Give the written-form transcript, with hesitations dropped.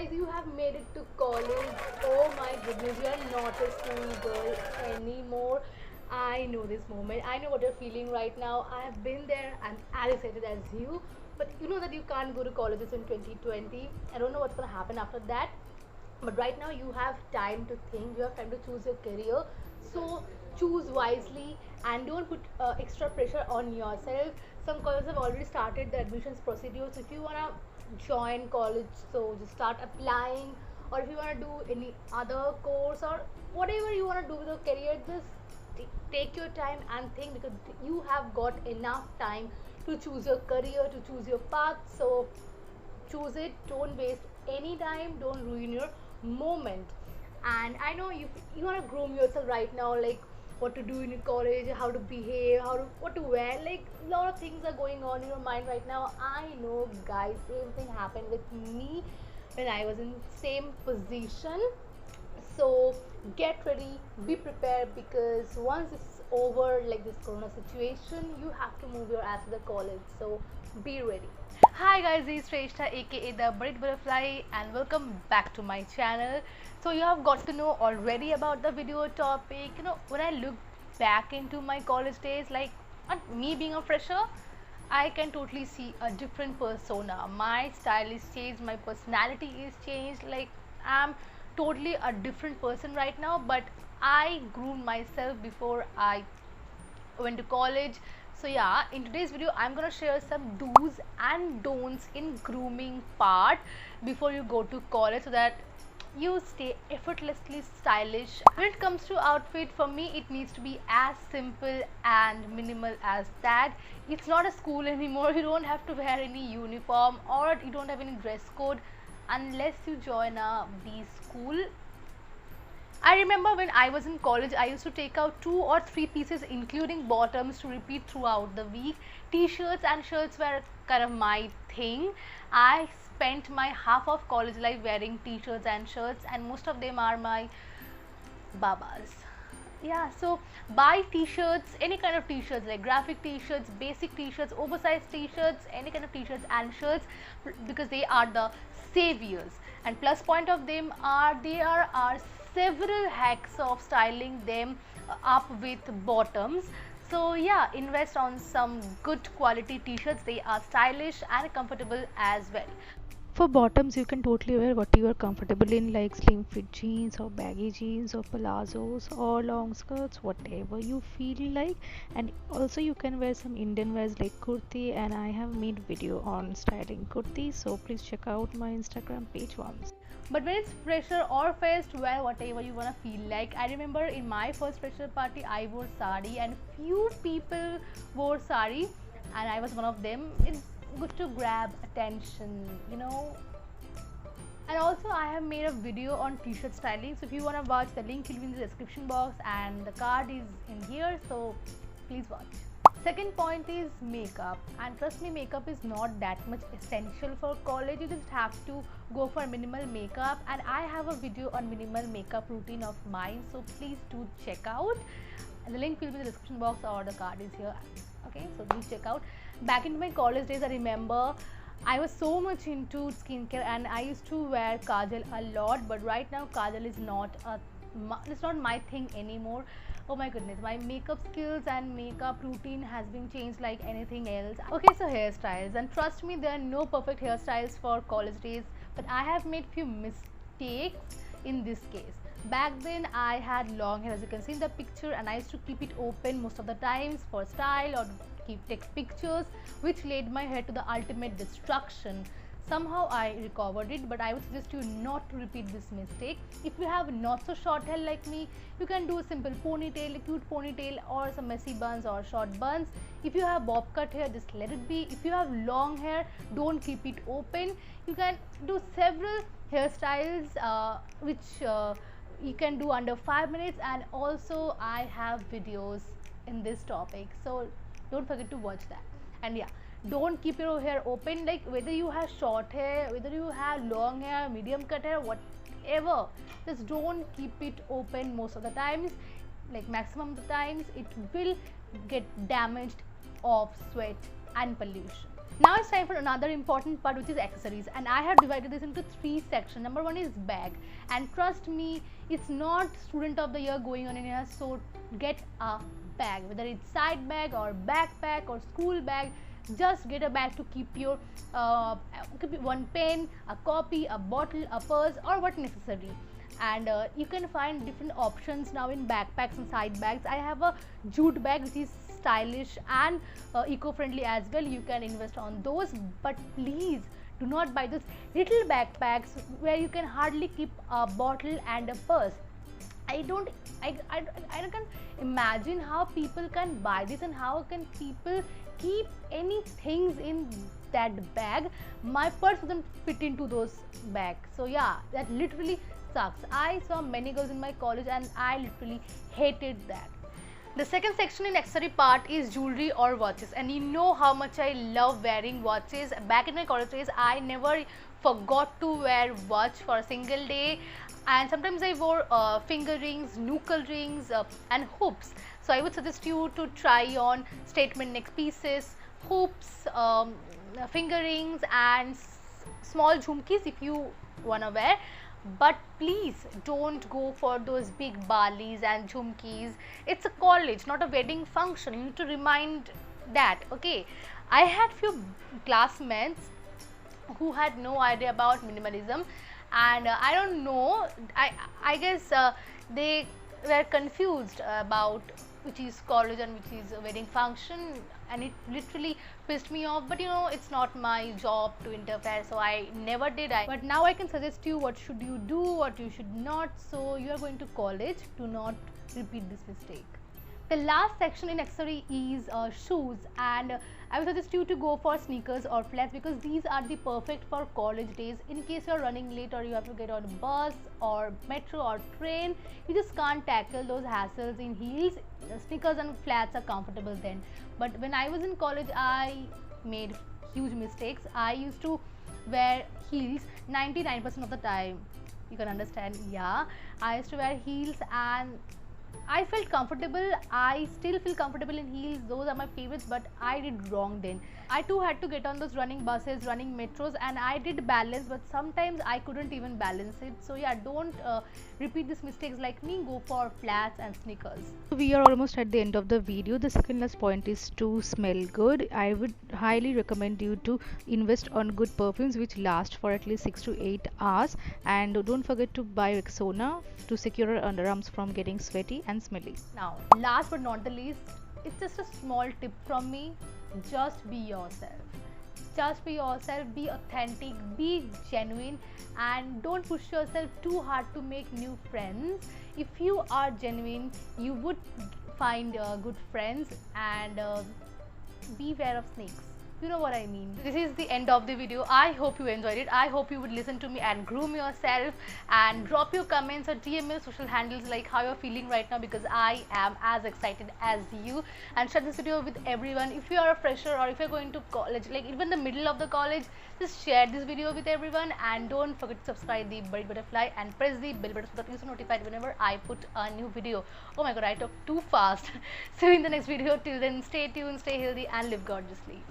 guys, you have made it to college. Oh my goodness, you are not a school girl anymore. I know this moment. I know what you're feeling right now. I have been there. I'm as excited as you. But you know that you can't go to colleges in 2020. I don't know what's gonna happen after that. But right now you have time to think. You have time to choose your career. So choose wisely and don't put extra pressure on yourself. Some colleges have already started the admissions procedures. If you wanna join college, so just start applying. Or if you wanna do any other course or whatever you wanna do with your career, just take your time and think, because you have got enough time to choose your career, to choose your path. So choose it. Don't waste any time. Don't ruin your moment. And I know you want to groom yourself right now, like what to do in college, how to behave, what to wear. Like a lot of things are going on in your mind right now. I know, guys, same thing happened with me when I was in same position. So get ready, be prepared, because once it's over, like this corona situation, you have to move your ass to the college. So be ready. Hi guys, this is Shrestha aka the Buried Butterfly, and welcome back to my channel. So you have got to know already about the video topic. When I look back into my college days, like me being a fresher, I can totally see a different persona. My style is changed, my personality is changed. Like I'm totally a different person right now, but I groomed myself before I went to college. So yeah, in today's video I'm gonna share some do's and don'ts in grooming part before you go to college, so that you stay effortlessly stylish. When it comes to outfit, for me it needs to be as simple and minimal as that. It's not a school anymore. You don't have to wear any uniform, or you don't have any dress code unless you join a B school. I remember when I was in college, I used to take out 2 or 3 pieces, including bottoms, to repeat throughout the week. T-shirts and shirts were kind of my thing. I spent my half of college life wearing t-shirts and shirts, and most of them are my babas. Yeah, so buy t-shirts, any kind of t-shirts, like graphic t-shirts, basic t-shirts, oversized t-shirts, any kind of t-shirts and shirts, because they are the saviors. And plus point of them are there are several hacks of styling them up with bottoms. So yeah, invest on some good quality t-shirts. They are stylish and comfortable as well. For bottoms, you can totally wear what you are comfortable in, like slim fit jeans or baggy jeans or palazzos or long skirts, whatever you feel like. And also you can wear some Indian wears like kurti, and I have made video on styling kurti, so please check out my Instagram page once. But when it's fresher or fest, wear whatever you wanna feel like. I remember in my first fresher party, I wore sari, and few people wore sari, and I was one of them. It's good to grab attention. And also I have made a video on t-shirt styling, so if you want to watch, the link will be in the description box and the card is in here, so please watch. Second point is makeup, and trust me, makeup is not that much essential for college. You just have to go for minimal makeup, and I have a video on minimal makeup routine of mine, so please do check out. And the link will be in the description box or the card is here. Okay, so please check out. Back in my college days, I remember I was so much into skincare, and I used to wear kajal a lot. But right now kajal is it's not my thing anymore. Oh my goodness, my makeup skills and makeup routine has been changed like anything else. Okay, so hairstyles, and trust me, there are no perfect hairstyles for college days, but I have made few mistakes in this case. Back then I had long hair, as you can see in the picture, and I used to keep it open most of the times for style or take pictures, which led my hair to the ultimate destruction. Somehow I recovered it, but I would suggest you not to repeat this mistake. If you have not so short hair like me, you can do a simple ponytail, a cute ponytail, or some messy buns or short buns. If you have bob cut hair, just let it be. If you have long hair, don't keep it open. You can do several hairstyles which you can do under 5 minutes, and also I have videos in this topic, so don't forget to watch that. And yeah, don't keep your hair open, like whether you have short hair, whether you have long hair, medium cut hair, whatever, just don't keep it open most of the times. Like maximum of the times it will get damaged of sweat and pollution. Now it's time for another important part, which is accessories, and I have divided this into three sections. Number one is bag, and trust me, it's not student of the year going on in here, so get a bag, whether it's side bag or backpack or school bag. Just get a bag to keep your one pen, a copy, a bottle, a purse, or what necessary. And you can find different options now in backpacks and side bags. I have a jute bag which is stylish and eco-friendly as well. You can invest on those, but please do not buy those little backpacks where you can hardly keep a bottle and a purse. I don't I can imagine how people can buy this and how can people keep any things in that bag. My purse doesn't fit into those bags, so yeah, that literally sucks. I saw many girls in my college and I literally hated that. The second section in accessory part is jewelry or watches, and you know how much I love wearing watches. Back in my college days, I never forgot to wear watch for a single day, and sometimes I wore finger rings, knuckle rings, and hoops. So I would suggest you to try on statement neck pieces, hoops, finger rings, and small jhumkis if you wanna wear. But please don't go for those big balis and jhumkis. It's a college, not a wedding function. You need to remind that. Okay, I had few classmates who had no idea about minimalism, and I don't know, I guess they were confused about which is college and which is a wedding function, and it literally pissed me off. But you know, it's not my job to interfere, so I never did. But now I can suggest you what should you do, what you should not. So you are going to college, do not repeat this mistake. The last section in accessory is shoes, and I would suggest you to go for sneakers or flats because these are the perfect for college days. In case you are running late or you have to get on a bus or metro or train, you just can't tackle those hassles in heels. Sneakers and flats are comfortable then. But when I was in college, I made huge mistakes. I used to wear heels 99% of the time. You can understand, yeah. I used to wear heels and I felt comfortable. I still feel comfortable in heels. Those are my favorites, but I did wrong then. I too had to get on those running buses, running metros, and I did balance, but sometimes I couldn't even balance it. So yeah, don't repeat these mistakes like me. Go for flats and sneakers. We are almost at the end of the video. The second last point is to smell good. I would highly recommend you to invest on good perfumes which last for at least 6 to 8 hours, and don't forget to buy Rexona to secure your underarms from getting sweaty and smelly. Now, last but not the least, it's just a small tip from me. Just be yourself. Just be yourself, be authentic, be genuine, and don't push yourself too hard to make new friends. If you are genuine, you would find good friends, and beware of snakes. You know what I mean. This is the end of the video. I hope you enjoyed it. I hope you would listen to me and groom yourself, and drop your comments or DM your social handles like how you're feeling right now, because I am as excited as you. And share this video with everyone. If you are a fresher or if you're going to college, like even the middle of the college, just share this video with everyone, and don't forget to subscribe the Buried Butterfly and press the bell button so that you're notified whenever I put a new video. Oh my god, I talked too fast. See you in the next video. Till then, stay tuned, stay healthy, and live gorgeously.